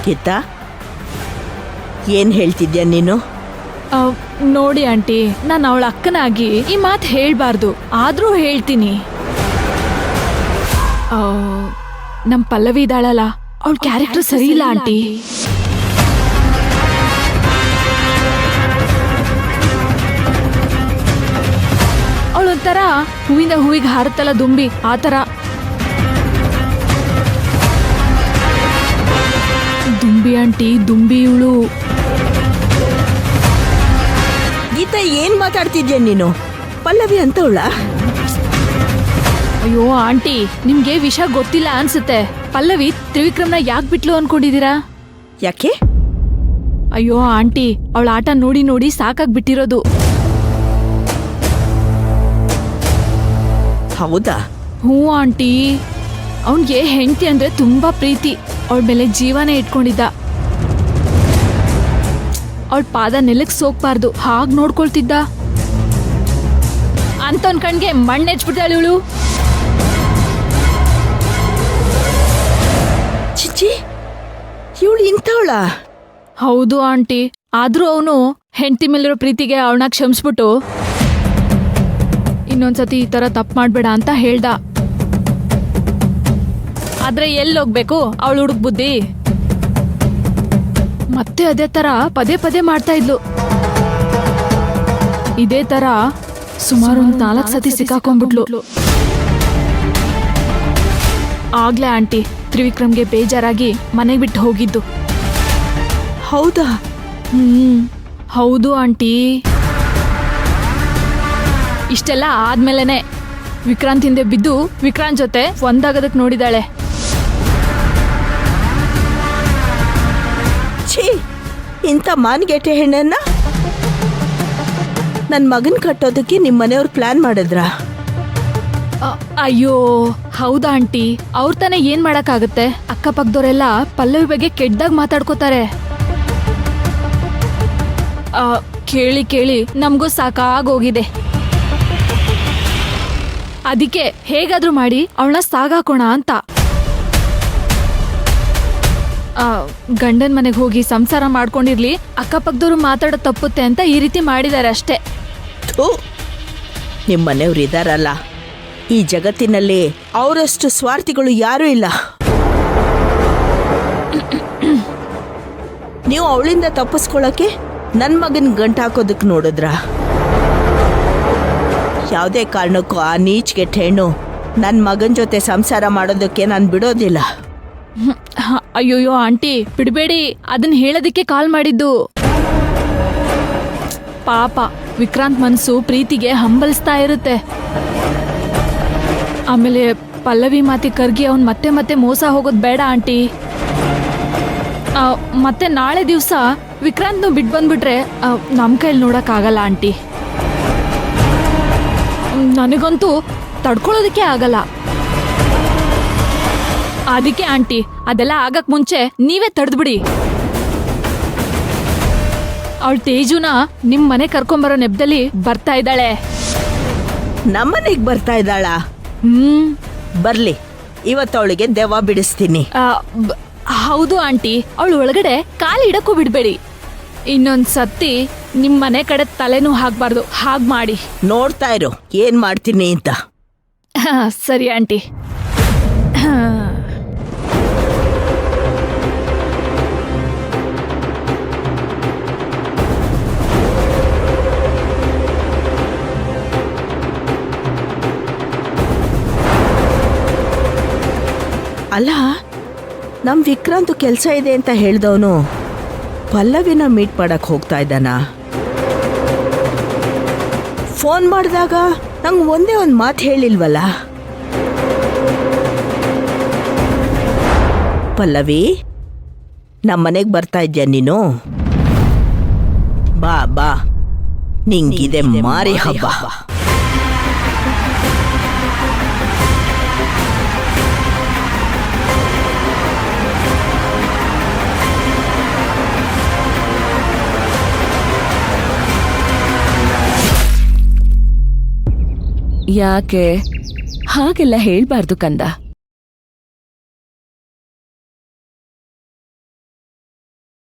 ಗೀತಾ, ಏನ್ ಹೇಳ್ತಿದ್ಯಾ ನೀನು? ನೋಡಿ ಆಂಟಿ, ನಾನು ಅವಳ ಅಕ್ಕನಾಗಿ ಈ ಮಾತು ಹೇಳ್ಬಾರ್ದು, ಆದ್ರೂ ಹೇಳ್ತೀನಿ. ನಮ್ ಪಲ್ಲವಿ ಇದ್ದಾಳಲ್ಲ, ಅವಳ ಕ್ಯಾರೆಕ್ಟರ್ ಸರಿ ಇಲ್ಲ ಆಂಟಿ. ಅವಳೊಂಥರ ಹೂವಿಂದ ಹೂವಿಗೆ ಹಾರತ್ತಲ್ಲ ದುಂಬಿ, ಆ ಥರ. ದುಂಬಿ ಆಂಟಿ, ದುಂಬಿ ಇವಳು. ಗೀತಾ, ಏನ್ ಮಾತಾಡ್ತಿದ್ಯಾ ನೀನು? ಪಲ್ಲವಿ ಅಂತವಳ? ಅಯ್ಯೋ ಆಂಟಿ, ನಿಮ್ಗೆ ವಿಷಯ ಗೊತ್ತಿಲ್ಲ ಅನ್ಸುತ್ತೆ. ಪಲ್ಲವಿ ತ್ರಿವಿಕ್ರಮ್ನ ಯಾಕೆ ಬಿಟ್ಲು ಅನ್ಕೊಂಡಿದೀರಾ? ಯಾಕೆ? ಅಯ್ಯೋ ಆಂಟಿ, ಅವಳ ಆಟ ನೋಡಿ ನೋಡಿ ಸಾಕಾಗ್ಬಿಟ್ಟಿರೋದು. ಹೌದಾ? ಹ್ಞೂ ಆಂಟಿ, ಅವನ್ಗೆ ಹೆಂಡತಿ ಅಂದ್ರೆ ತುಂಬಾ ಪ್ರೀತಿ. ಅವಳ ಮೇಲೆ ಜೀವನೇ ಇಟ್ಕೊಂಡಿದ್ದ. ಅವಳ ಪಾದ ನೆಲಕ್ಕೆ ಸೋಕ್ಬಾರ್ದು ಹಾಗೆ ನೋಡ್ಕೊಳ್ತಿದ್ದ. ಅಂತವನ್ ಕಣ್ಗೆ ಮಣ್ಣು ಹೆಚ್ಬಿಟ್ಟಾಳ ಇವಳು. ಚಿಚ್ಚಿ, ಇವಳು ಇಂಥವಳ? ಹೌದು ಆಂಟಿ, ಆದ್ರೂ ಅವನು ಹೆಂಡತಿ ಮೇಲಿರೋ ಪ್ರೀತಿಗೆ ಅವಳನ್ನ ಕ್ಷಮಿಸ್ಬಿಟ್ಟು ಇನ್ನೊಂದ್ಸತಿ ಈ ತರ ತಪ್ಪು ಮಾಡ್ಬೇಡ ಅಂತ ಹೇಳ್ದ. ಆದ್ರೆ ಎಲ್ಲೋಗ್ಬೇಕು ಅವಳು ಹುಡುಕ್ ಬುದ್ಧಿ? ಮತ್ತೆ ಅದೇ ತರ ಪದೇ ಪದೇ ಮಾಡ್ತಾ ಇದ್ಲು. ಇದೇ ತರ ಸುಮಾರು 4 ಸತಿ ಸಿಕ್ಕಾಕೊಂಡ್ಬಿಟ್ಲು. ಆಗ್ಲೇ ಆಂಟಿ ತ್ರಿವಿಕ್ರಮ್ಗೆ ಬೇಜಾರಾಗಿ ಮನೆಗೆ ಬಿಟ್ಟು ಹೋಗಿದ್ದು. ಹೌದಾ? ಹೌದು ಆಂಟಿ. ಇಷ್ಟೆಲ್ಲ ಆದ್ಮೇಲೆನೆ ವಿಕ್ರಾಂತ್ ಹಿಂದೆ ಬಿದ್ದು ವಿಕ್ರಾಂತ್ ಜೊತೆ ಒಂದಾಗದಕ್ ನೋಡಿದಾಳೆ. ಛೀ, ಇಂಥ ಮಾನ್ಗೆಟೆ ಹೆಣ್ಣನ್ನ ನನ್ನ ಮಗನ್ ಕಟ್ಟೋದಕ್ಕೆ ನಿಮ್ಮ ಮನೆಯವ್ರು ಪ್ಲಾನ್ ಮಾಡಿದ್ರಾ? ಅಯ್ಯೋ ಹೌದಾ ಆಂಟಿ, ಅವ್ರ ತಾನೇ ಏನ್ ಮಾಡಕ್ಕಾಗತ್ತೆ. ಅಕ್ಕಪಕ್ಕದವರೆಲ್ಲ ಪಲ್ಲವಿ ಬಗ್ಗೆ ಕೆಟ್ಟದಾಗ ಮಾತಾಡ್ಕೋತಾರೆ. ಕೇಳಿ ಕೇಳಿ ನಮಗೂ ಸಾಕಾಗೋಗಿದೆ. ಅದಕ್ಕೆ ಹೇಗಾದ್ರೂ ಮಾಡಿ ಅವಳನ್ನ ಸಾಗಾಕೋಣ ಅಂತ ಗಂಡನ್ ಮನೆಗೆ ಹೋಗಿ ಸಂಸಾರ ಮಾಡ್ಕೊಂಡಿರ್ಲಿ, ಅಕ್ಕಪಕ್ಕದವ್ರು ಮಾತಾಡೋ ತಪ್ಪುತ್ತೆ ಅಂತ ಈ ರೀತಿ ಮಾಡಿದ್ದಾರೆ ಅಷ್ಟೇ. ನಿಮ್ಮ ಮನೆಯವ್ರು ಇದಾರಲ್ಲ, ಈ ಜಗತ್ತಿನಲ್ಲಿ ಅವರಷ್ಟು ಸ್ವಾರ್ಥಿಗಳು ಯಾರೂ ಇಲ್ಲ. ನೀವು ಅವಳಿಂದ ತಪ್ಪಿಸ್ಕೊಳ್ಳೋಕೆ ನನ್ನ ಮಗನ ಗಂಟು ಹಾಕೋದಕ್ಕೆ ನೋಡಿದ್ರ? ಯಾವುದೇ ಕಾರಣಕ್ಕೂ ಆ ನೀಚ್ಗೆಟ್ಟ ಹೆಣ್ಣು ನನ್ನ ಮಗನ ಜೊತೆ ಸಂಸಾರ ಮಾಡೋದಕ್ಕೆ ನಾನು ಬಿಡೋದಿಲ್ಲ. ಅಯ್ಯೋಯ್ಯೋ ಆಂಟಿ, ಬಿಡಬೇಡಿ, ಅದನ್ನ ಹೇಳೋದಕ್ಕೆ ಕಾಲ್ ಮಾಡಿದ್ದು. ಪಾಪ ವಿಕ್ರಾಂತ್ ಮನಸ್ಸು ಪ್ರೀತಿಗೆ ಹಂಬಲಿಸ್ತಾ ಇರುತ್ತೆ. ಆಮೇಲೆ ಪಲ್ಲವಿ ಮಾತಿ ಕರ್ಗಿ ಅವನ್ ಮತ್ತೆ ಮತ್ತೆ ಮೋಸ ಹೋಗೋದು ಬೇಡ ಆಂಟಿ. ಮತ್ತೆ ನಾಳೆ ದಿವಸ ವಿಕ್ರಾಂತ್ನು ಬಿಟ್ಟು ಬಂದ್ಬಿಟ್ರೆ ನಮ್ಮ ಕೈಲಿ ನೋಡಕ್ಕಾಗಲ್ಲ ಆಂಟಿ. ನನಗಂತೂ ತಡ್ಕೊಳ್ಳೋದಕ್ಕೆ ಆಗಲ್ಲ. ಅದಕ್ಕೆ ಆಂಟಿ, ಅದೆಲ್ಲ ಆಗಕ್ ಮುಂಚೆ ನೀವೇ ತಡೆದ್ಬಿಡಿ. ಅವಳ ತೇಜುನ ನಿಮ್ ಮನೆ ಕರ್ಕೊಂಬರೋ ನೆಪದಲ್ಲಿ ಬರ್ತಾ ಇದ್ದಾಳೆ. ನಮ್ಮನೆಗೆ ಬರ್ತಾ ಇದ್ದಾಳ? ಬರ್ಲಿ, ಇವತ್ತು ಅವಳಿಗೆ ದೆವ್ವ ಬಿಡಿಸ್ತೀನಿ. ಹೌದು ಆಂಟಿ, ಅವಳು ಒಳಗಡೆ ಕಾಲು ಇಡಕ್ಕೂ ಬಿಡ್ಬೇಡಿ. ಇನ್ನೊಂದ್ ಸತಿ ನಿಮ್ ಮನೆ ಕಡೆ ತಲೆನೂ ಹಾಕ್ಬಾರ್ದು, ಹಾಗ್ ಮಾಡಿ. ನೋಡ್ತಾ ಇರು ಏನ್ ಮಾಡ್ತೀನಿ ಅಂತ. ಸರಿ ಆಂಟಿ. ಅಲ್ಲ, ನಮ್ ವಿಕ್ರಾಂತ್ ಕೆಲಸ ಇದೆ ಅಂತ ಹೇಳ್ದವನು ಪಲ್ಲವಿನ ಮೀಟ್ ಮಾಡಕ್ ಹೋಗ್ತಾ ಇದ್ದಾನ? ಫೋನ್ ಮಾಡಿದಾಗ ನಂಗೆ ಒಂದೇ ಒಂದು ಮಾತು ಹೇಳಿಲ್ವಲ್ಲ. ಪಲ್ಲವಿ, ನಮ್ಮನೆಗೆ ಬರ್ತಾ ಇದ್ಯಾ ನೀನು? ಬಾ ಬಾ, ನಿಂಗಿದೆ ಮಾರಿ ಹಬ್ಬ. ಯಾಕೆ ಹಾಗೆಲ್ಲ ಹೇಳ್ಬಾರ್ದು ಕಂದ.